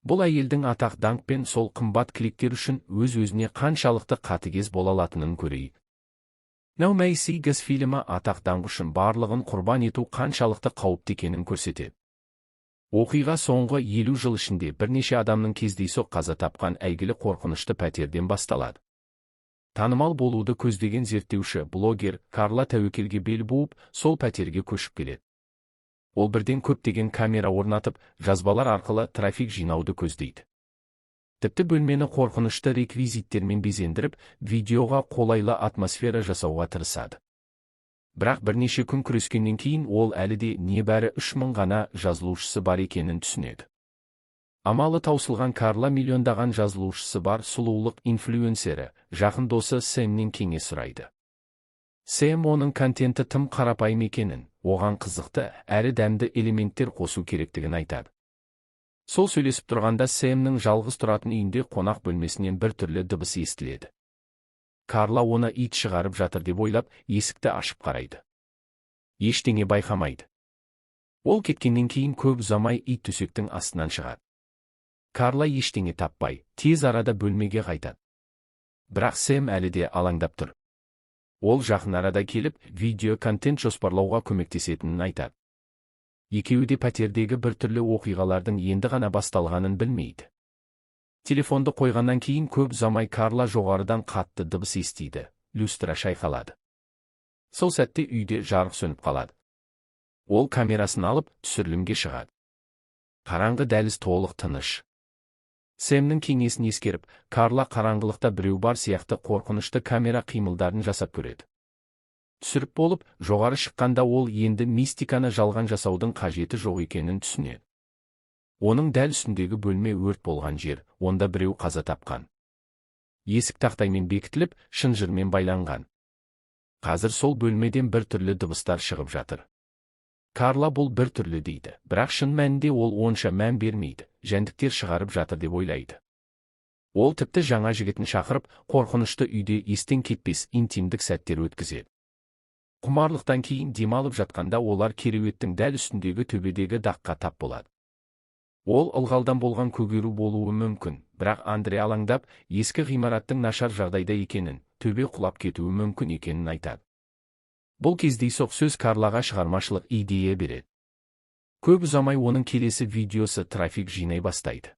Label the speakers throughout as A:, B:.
A: Бұл әйелдің атақ даңқ пен сол қымбат кликтер үшін өз-өзіне қаншалықты қатыгез бола алатынын көрейік. No Mercy фильмі атақ даңқ үшін барлығын құрбан ету қаншалықты қауіпті екенін көрсетеді. Оқиға соңғы 50 жыл ішінде бірнеше адамның кездейсоқ қаза тапқан әйгілі қорқынышты пәтерден басталады. Танымал болуды көздеген зерттеуші блогер Карла тәуекелге бел буып, сол пәтерге көшіп келеді. Ол бірден көптеген камера орнатып, жазбалар арқылы трафик жинауды көздейді. Тіпті бөлмені қорқынышты реквизиттермен безендіріп, видеоға қолайлы атмосфера жасауға тырысады. Бірақ бірнеше күн күрескеннен кейін ол әлі де небәрі 3000 ғана жазылушысы бар екенін түсінеді. Амалы таусылған Карла миллиондаған жазылушысы бар сұлулық инфлюенсері, жақын досы Сэмнен кеңес сұрайды. Сэм оның контенті тым қарапайым екенін, оған қызықты, әрі дәмді элементтер қосу керектігін айтады. Сол сөйлесіп тұрғанда Сэмнің жалғыз тұратын үйінде қонақ бөлмесінен бір түрлі дыбыс естіледі. Карла оны ит шығарып жатыр деп ойлап, есікті ашып қарайды. Ештеңе байқамайды. Ол кеткеннен кейін көп ұзамай ит төсектің астынан шығады. Карла ештеңе таппай, тез арада бөлмеге қайтады. Бірақ Сэм әлі де алаңдап тұр. Ол жақын арада келіп, видео контент жоспарлауға көмектесетінін айтады. Екеуі де пәтердегі бір түрлі оқиғалардың енді ғана басталғанын білмейді. Телефонды қойғаннан кейін көп ұзамай Карла жоғарыдан қатты дыбыс естиді, люстра шайқалады. Сол сәтте үйде жарық сөніп қалады. Ол камерасын алып, түсірілімге шығады. Қараңғы дәліз толық тыныш. Сэмнің кеңесін ескеріп, Карла қараңғылықта біреу бар сияқты қорқынышты камера қимылдарын жасап көреді. Түсіріп болып, жоғары шыққанда ол енді мистиканы жалған жасаудың қажеті жоқ екенін түсінеді. Оның дәл үстіндегі бөлме өрт болған жер, онда біреу қаза тапқан. Есік тақтаймен бекітіліп, шынжырмен байланған. Қазір сол бөлмеден бір түрлі дыбыстар шығып жатыр. Карла бұл бір түрлі дейді, бірақ шын мәнінде ол онша мән бермейді, жәндіктер шығарып жатыр деп ойлайды. Ол тіпті жаңа жігітін шақырып, қорқынышты үйде естен кетпес интимдік сәттер өткізеді. Құмарлықтан кейін демалып жатқанда олар кереуеттің дәл үстіндегі төбедегі даққа тап болады. Ол ылғалдан болған көгеру болуы мүмкін, бірақ Андре алаңдап, ескі ғимараттың нашар жағдайда екенін, төбе құлап кетуі мүмкін екенін айтады. Бұл кездейсоқ сөз Карлаға шығармашылық идея береді. Көп ұзамай оның келесі видеосы трафик жинай бастайды.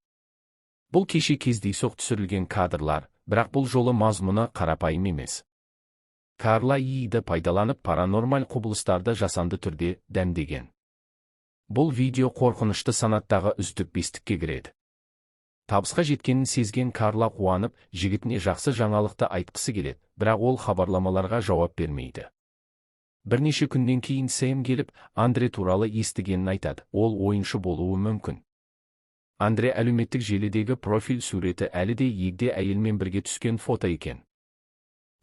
A: Бұл кеше кездейсоқ түсірілген кадрлар, бірақ бұл жолы мазмұны қарапайым емес. Карла ИИ-ді пайдаланып паранормаль құбылыстарды жасанды түрде дәмдеген. Бұл видео қорқынышты санаттағы үздік бестікке кіреді. Табысқа жеткенін сезген Карла қуанып, жігітіне жақсы жаңалықты айтқысы келеді, бірақ ол хабарламаларға жауап бермейді. Бірнеше күннен кейін Сэм келіп, Андре туралы естігенін айтады, ол ойыншы болуы мүмкін. Андре әлеуметтік желідегі профиль суреті әлі де егде әйелмен бірге түскен фото екен.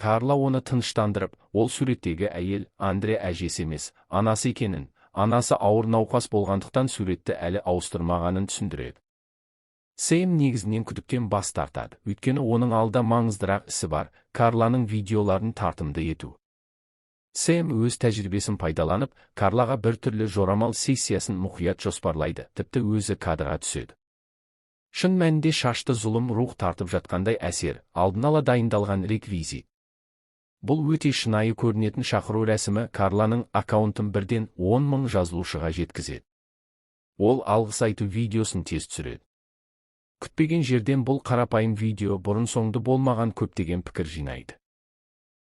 A: Карла оны тыныштандырып, ол суреттегі әйел Андре әжесі емес, анасы екенін, анасы ауыр науқас болғандықтан суретті әлі ауыстырмағанын түсіндіреді. Сэм негізінен күдіктен бас тартады, өйткені оның алда маңыздырақ ісі бар, Карланың видеоларын тартымды ету. Сэм өз тәжірибесін пайдаланып, Карлаға бір түрлі жорамал сессиясын мұқият жоспарлайды, тіпті өзі кадрға түседі. Шын мәнінде шашты зұлым рух тартып жатқандай әсер, алдын ала дайындалған реквизит. Бұл өте шынайы көрінетін шақыру рәсімі Карланың аккаунтын бірден 10 000 жазылушыға жеткізеді. Ол алғыс айту видеосын тез түсіреді. Күтпеген жерден бұл қарапайым видео бұрын соңды болмаған көптеген пікір жинайды.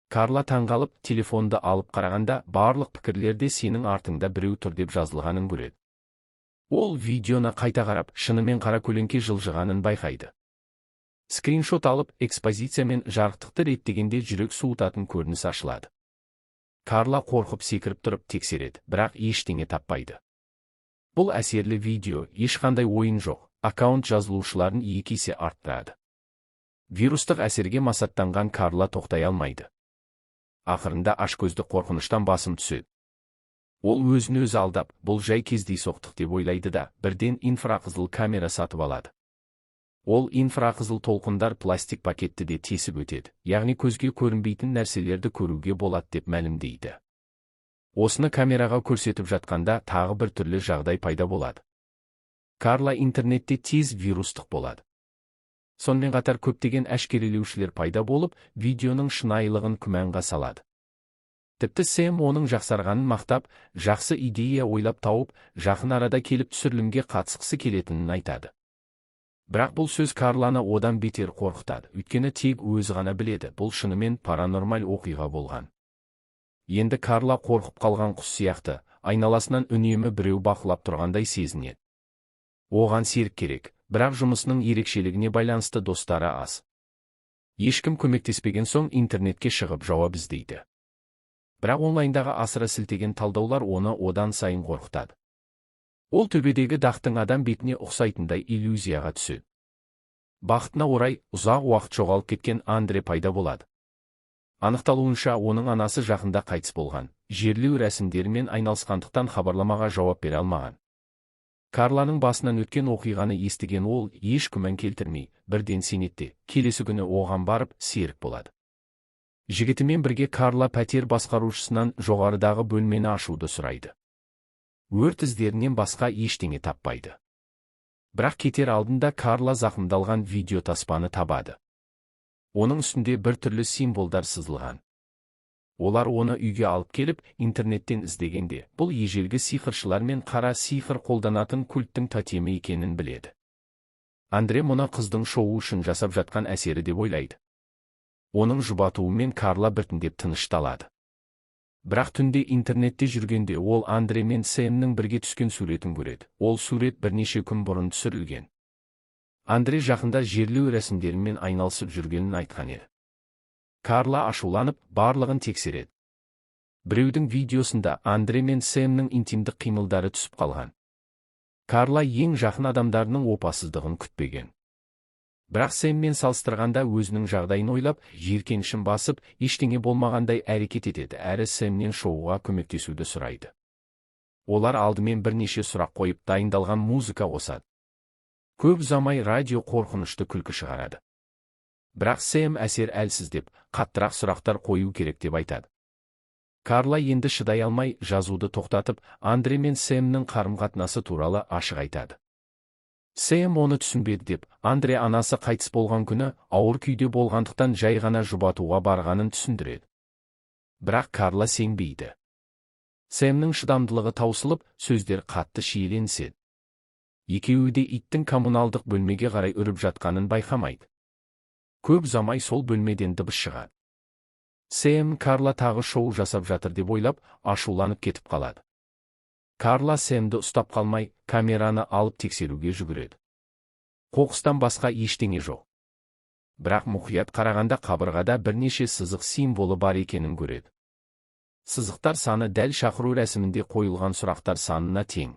A: Карла таңғалып, телефонды алып қарағанда, барлық пікірлерде сенің артыңда біреу тұр деп жазылғанын көреді. Ол видеоны қайта қарап, шынымен қара көлеңке жылжығанын байқайды. Скриншот алып, экспозиция мен жарықтықты реттегенде жүрек суытатын көрініс ашылады. Карла қорқып секіріп тұрып тексереді, бірақ ештеңе таппайды. Бұл әсерлі видео, ешқандай ойын жоқ, аккаунт жазылушыларын 2 есе арттырады. Вирустық әсерге масаттанған Карла тоқтай алмайды. Ақырында ашкөзді қорқыныштан басым түседі. Ол өзін өзі алдап, бұл жай кездейсоқтық деп ойлайды да, бірден инфрақызыл камера сатып алады. Ол инфрақызыл толқындар пластик пакетті де тесіп өтеді, яғни көзге көрінбейтін нәрселерді көруге болады деп мәлімдейді. Осыны камераға көрсетіп жатқанда тағы бір түрлі жағдай пайда болады. Карла интернетте тез вирустық болады. Сонымен қатар көптеген әшкерелеушілер пайда болып, видеоның шынайылығын күмәнға салады. Тіпті Сэм оның жақсарғанын мақтап, жақсы идея ойлап тауып, жақын арада келіп түсірілімге қатысқысы келетінін айтады. Бірақ бұл сөз Карланы одан бетер қорқытады, өйткені тек өзі ғана біледі, бұл шынымен паранормаль оқиға болған. Енді Карла қорқып қалған құс сияқты, айналасынан үнемі біреу бақылап тұрғандай сезінеді. Оған серік керек, бірақ жұмысының ерекшелігіне байланысты достары аз. Ешкім көмектеспеген соң интернетке шығып жауап іздейді. Бірақ онлайндағы асыра сілтеген талдаулар оны одан сайын қорқытады. Ол төбедегі дақтың адам бетіне ұқсайтындай иллюзияға түседі. Бақытына орай, ұзақ уақыт жоғалып кеткен Андре пайда болады. Анықталуынша, оның анасы жақында қайтыс болған, жерлеу рәсімдерімен айналысқандықтан хабарламаға жауап бере алмаған. Карланың басынан өткен оқиғаны естіген ол, еш күмән келтірмей, бірден сенетте, келесі күні оған барып, серік болады. Жігітімен бірге Карла пәтер басқарушысынан жоғарыдағы бөлмені ашуды сұрайды. Өрт іздерінен басқа ештеңе таппайды. Бірақ кетер алдында Карла зақымдалған видеотаспаны табады. Оның үстінде бір түрлі символдар сызылған. Олар оны үйге алып келіп, интернеттен іздегенде, бұл ежелгі сиқыршылар мен қара сиқыр қолданатын культтің тотемі екенін біледі. Андре мұны қыздың шоуы үшін жасап жатқан әсері деп ойлайды. Оның жұбатуымен Карла біртіндеп тынышталады. Бірақ түнде интернетте жүргенде ол Андре мен Сэмнің бірге түскен суретін көреді. Ол сурет бірнеше күн бұрын түсірілген. Андре жақында жерлеу рәсімдерімен айналысып жүргенін айтқан еді. Карла ашуланып, барлығын тексереді. Біреудің видеосында Андре мен Сэмнің интимдік қимылдары түсіп қалған. Карла ең жақын адамдарының опасыздығын күтпеген. Бірақ Сэммен салыстырғанда өзінің жағдайын ойлап, жиіркенішін басып, ештеңе болмағандай әрекет етеді, әрі Сэмнен шоуға көмектесуді сұрайды. Олар алдымен бірнеше сұрақ қойып, дайындалған музыка қосады. Көп ұзамай радио қорқынышты күлкі шығарады. Бірақ Сэм әсер әлсіз деп, қаттырақ сұрақтар қою керек деп айтады. Карла енді шыдай алмай, жазуды тоқтатып, Андре мен Сэмнің қарым-қатынасы туралы ашық айтады. Сэм оны түсінбеді деп, Андре анасы қайтыс болған күні, ауыр күйде болғандықтан жай ғана жұбатуға барғанын түсіндіреді. Бірақ Карла сенбейді. Сэмнің шыдамдылығы таусылып, сөздер қатты шиеленіседі. Екеуі де иттің коммуналдық бөлмеге қарай үріп жатқанын байқамайды. Көп ұзамай сол бөлмеден дыбыс шығады. Сэм Карла тағы шоу жасап жатыр деп ойлап, ашуланып кетіп қалады. Карла Сэмді ұстап қалмай, камераны алып тексеруге жүгіреді. Қоқыстан басқа ештеңе жоқ. Бірақ мұқият қарағанда қабырғада бірнеше сызық символы бар екенін көреді. Сызықтар саны дәл шақыру рәсімінде қойылған сұрақтар санына тең.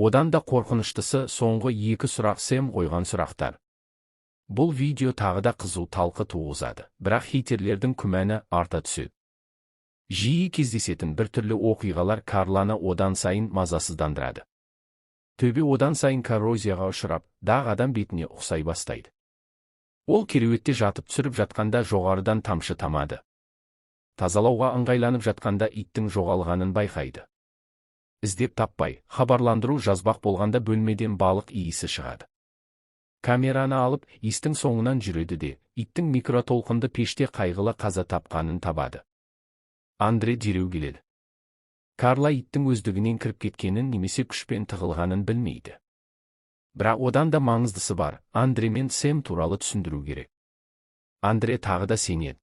A: Одан да қорқыныштысы соңғы екі сұрақ Сэм қойған сұрақтар. Бұл видео тағы да қызу талқы туғызады, бірақ хейтерлердің күмәні арта түседі. Жиі кездесетін бір түрлі оқиғалар Карланы одан сайын мазасыздандырады. Төбе одан сайын коррозияға ұшырап, дағы адам бетіне ұқсай бастайды. Ол кереуетте жатып түсіріп жатқанда жоғарыдан тамшы тамады. Тазалауға ыңғайланып жатқанда иттің жоғалғанын байқайды. Іздеп таппай, хабарландыру жазбақ болғанда бөлмеден балық иісі шығады. Камераны алып, иістің соңынан жүреді де, иттің микротолқынды пеште қайғылы қаза тапқанын табады. Андре дереу келеді. Карла иттің өздігінен кіріп кеткенін немесе күшпен тығылғанын білмейді. Бірақ одан да маңыздысы бар, Андре мен Сэм туралы түсіндіру керек. Андре тағы да сенеді.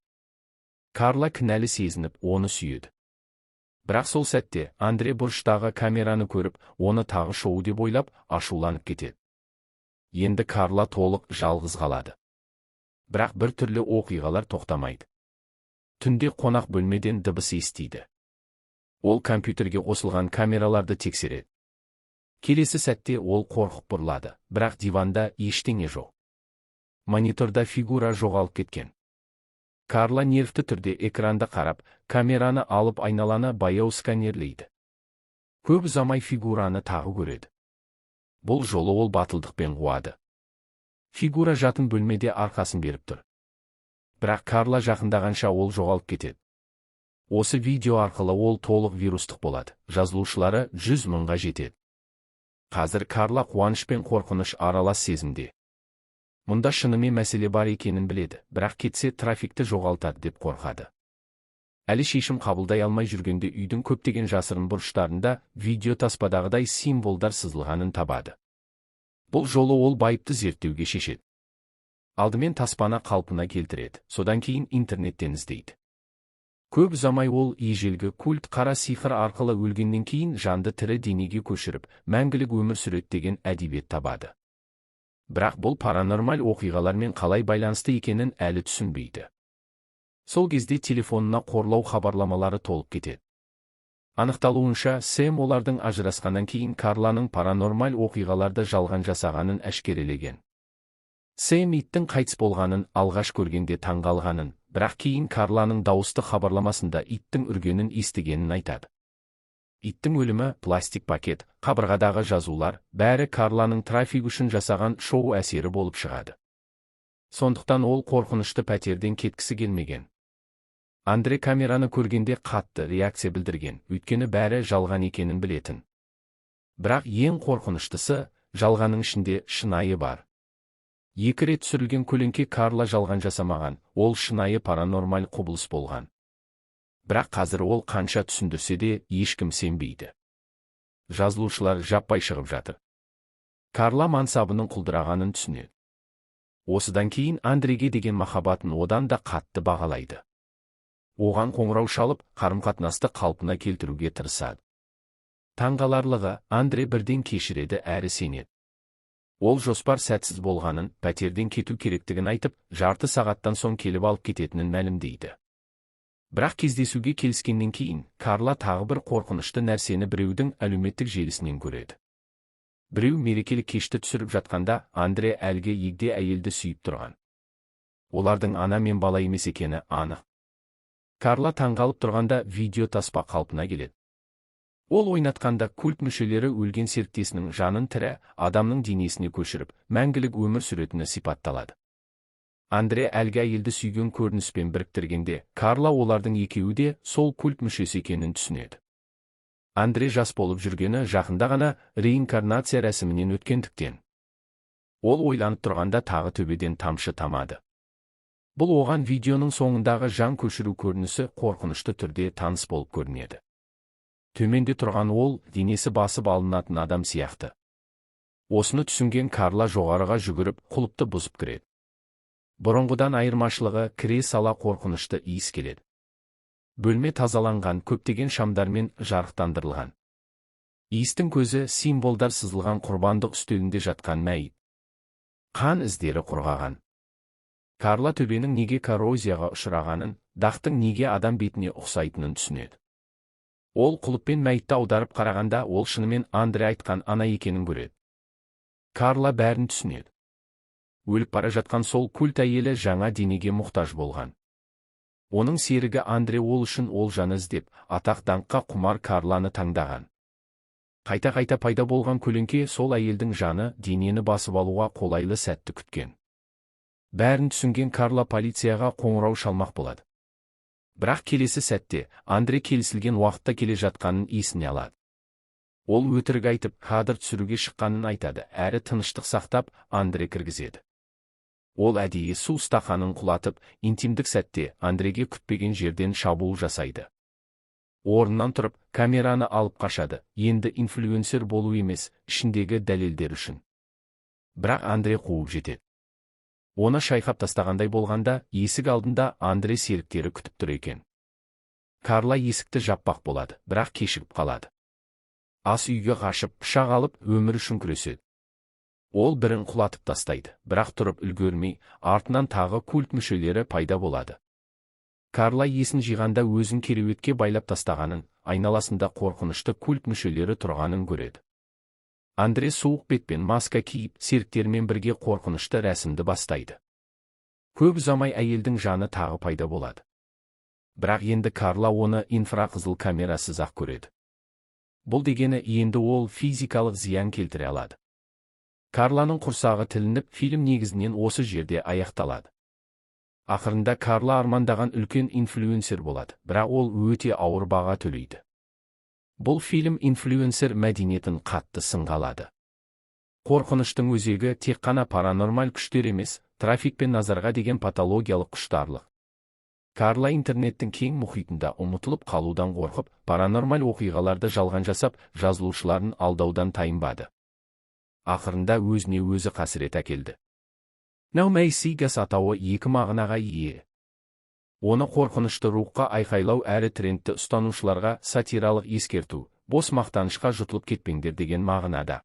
A: Карла кінәлі сезініп, оны сүйеді. Бірақ сол сәтте, Андре бұрыштағы камераны көріп, оны тағы шоу деп ойлап, ашуланып кетеді. Енді Карла толық жалғыз қалады. Бірақ бір түрлі оқиғалар тоқтамайды. Түнде қонақ бөлмеден дыбыс естиді. Ол компьютерге қосылған камераларды тексереді. Келесі сәтте ол қорқып бұрылады, бірақ диванда ештеңе жоқ. Мониторда фигура жоғалып кеткен. Карла нервті түрде экранды қарап, камераны алып айналаны баяу сканерлейді. Көп ұзамай фигураны тағы көреді. Бұл жолы ол батылдықпен қуады. Фигура жатын бөлмеде арқасын беріп тұр. Бірақ Карла жақындағанша ол жоғалып кетеді. Осы видео арқылы ол толық вирустық болады, жазылушылары 100 мыңға жетеді. Қазір Карла қуаныш пен қорқыныш аралас сезімде. Мұнда шынымен мәселе бар екенін біледі, бірақ кетсе трафикті жоғалтады деп қорқады. Әлі шешім қабылдай алмай жүргенде үйдің көптеген жасырын бұрыштарында видео таспадағыдай символдар сызылғанын табады. Бұл жолы ол байыпты зерттеуге шешеді. Алдымен таспаны қалпына келтіреді, содан кейін интернеттен іздейді. Көп ұзамай ол ежелгі культ қара сиқыр арқылы өлгеннен кейін жанды тірі денеге көшіріп, мәңгілік өмір сүреді деген әдебиет табады. Бірақ бұл паранормаль оқиғалармен қалай байланысты екенін әлі түсінбейді. Сол кезде телефонына қорлау хабарламалары толып кетеді. Анықталуынша, Сэм олардың ажырасқаннан кейін Карланың паранормаль оқиғаларды жалған жасағанын әшкерелеген. Сэм иттің қайтыс болғанын алғаш көргенде таңғалғанын, бірақ кейін Карланың дауысты хабарламасында иттің үргенін естігенін айтады. Иттің өлімі, пластик пакет, қабырғадағы жазулар, бәрі Карланың трафик үшін жасаған шоу әсері болып шығады. Сондықтан ол қорқынышты пәтерден кеткісі келмеген. Андре камераны көргенде қатты реакция білдірген, өйткені бәрі жалған екенін білетін. Бірақ ең қорқыныштысы, жалғанның ішінде шынайы бар. 2 рет түсірілген көлеңке Карла жалған жасамаған, ол шынайы паранормаль құбылыс болған. Бірақ қазір ол қанша түсіндірсе де ешкім сенбейді. Жазылушылар жаппай шығып жатыр. Карла мансабының құлдырағанын түсінеді. Осыдан кейін Андреге деген махаббатын одан да қатты бағалайды. Оған қоңырау шалып, қарым-қатынасты қалпына келтіруге тырысады. Таңғаларлығы, Андре бірден кешіреді әрі сенеді. Ол жоспар сәтсіз болғанын, пәтерден кету керектігін айтып, жарты сағаттан соң келіп алып кететінін мәлімдейді. Бірақ кездесуге келіскеннен кейін, Карла тағы бір қорқынышты нәрсені біреудің әлеуметтік желісінен көреді. Біреу мерекелік кешті түсіріп жатқанда, Андре әлгі егде әйелді сүйіп тұрған. Олардың ана мен бала емес екені анық. Карла таңғалып тұрғанда видео таспа қалпына келеді. Ол ойнатқанда культ мүшелері өлген серіктесінің жанын тірі адамның денесіне көшіріп, мәңгілік өмір сүретіні сипатталады. Андре әлгі әйелді сүйген көрініспен біріктіргенде, Карла олардың екеуі де сол культ мүшесі екенін түсінеді. Андре жас болып жүргені жақында ғана реинкарнация рәсімінен өткендіктен. Ол ойланып тұрғанда тағы төбеден тамшы тамады. Бұл оған видеоның соңындағы жан көшіру көрінісі қорқынышты түрде таныс болып көрінеді. Төменде тұрған ол, денесі басып алынатын адам сияқты. Осыны түсінген Карла жоғарыға жүгіріп, құлыпты бұзып кіреді. Бұрынғыдан айырмашылығы, кіре сала қорқынышты иіс келеді. Бөлме тазаланған, көптеген шамдармен жарықтандырылған. Иістің көзі символдар сызылған құрбандық үстелінде жатқан мәйіт. Қан іздері құрғаған. Карла төбенің неге коррозияға ұшырағанын, дақтың неге адам бетіне ұқсайтынын түсінеді. Ол құлыппен мәйітті аударып қарағанда, ол шынымен Андре айтқан ана екенін көреді. Карла бәрін түсінеді. Өліп бара жатқан сол культ әйелі жаңа денеге мұқтаж болған. Оның серігі Андре ол үшін олжаны іздеп, атақ-даңққа құмар Карланы таңдаған. Қайта-қайта пайда болған көлеңке сол әйелдің жаны денені басып алуға қолайлы сәтті күткен. Бәрін түсінген Карла полицияға қоңырау шалмақ болады. Бірақ келесі сәтте, Андре келісілген уақытта келе жатқанын есіне алады. Ол өтірік айтып, кадр түсіруге шыққанын айтады, әрі тыныштық сақтап, Андре кіргізеді. Ол әдейі су стақанын құлатып, интимдік сәтте Андреге күтпеген жерден шабуыл жасайды. Орнынан тұрып, камераны алып қашады, енді инфлюенсер болу емес, ішіндегі дәлелдер үшін. Бірақ Андре қуып жетеді. Оны шайқап тастағандай болғанда, есік алдында Андре серіктері күтіп тұр екен. Карла есікті жаппақ болады, бірақ кешігіп қалады. Ас үйге қашып, пышақ алып, өмір үшін күреседі. Ол бірін құлатып тастайды, бірақ тұрып үлгермей, артынан тағы культ мүшелері пайда болады. Карла есін жиғанда өзін кереуетке байлап тастағанын, айналасында қорқынышты культ мүшелері тұрғанын көреді. Андре суық бетпен маска киіп, серіктермен бірге қорқынышты рәсімді бастайды. Көп ұзамай әйелдің жаны тағы пайда болады. Бірақ енді Карла оны инфрақызыл камерасыз ақ көреді. Бұл дегені енді ол физикалық зиян келтіре алады. Карланың құрсағы тілініп, фильм негізінен осы жерде аяқталады. Ақырында Карла армандаған үлкен инфлюенсер болады, бірақ ол өте ауыр баға төлейді. Бұл фильм инфлюенсер мәдениетін қатты сынға алады. Қорқыныштың өзегі тек қана паранормаль күштер емес, трафик пен назарға деген патологиялық құштарлық. Карла интернеттің кең мұхитында ұмытылып қалудан қорқып, паранормаль оқиғаларды жалған жасап, жазылушыларын алдаудан тайынбады. Ақырында өзіне өзі қасірет әкелді. Now May See Gus атауы екі мағынаға ие. Оны қорқынышты рухқа айқайлау әрі трендті ұстанушыларға сатиралық ескерту, бос мақтанышқа жұтылып кетпеңдер деген мағынада.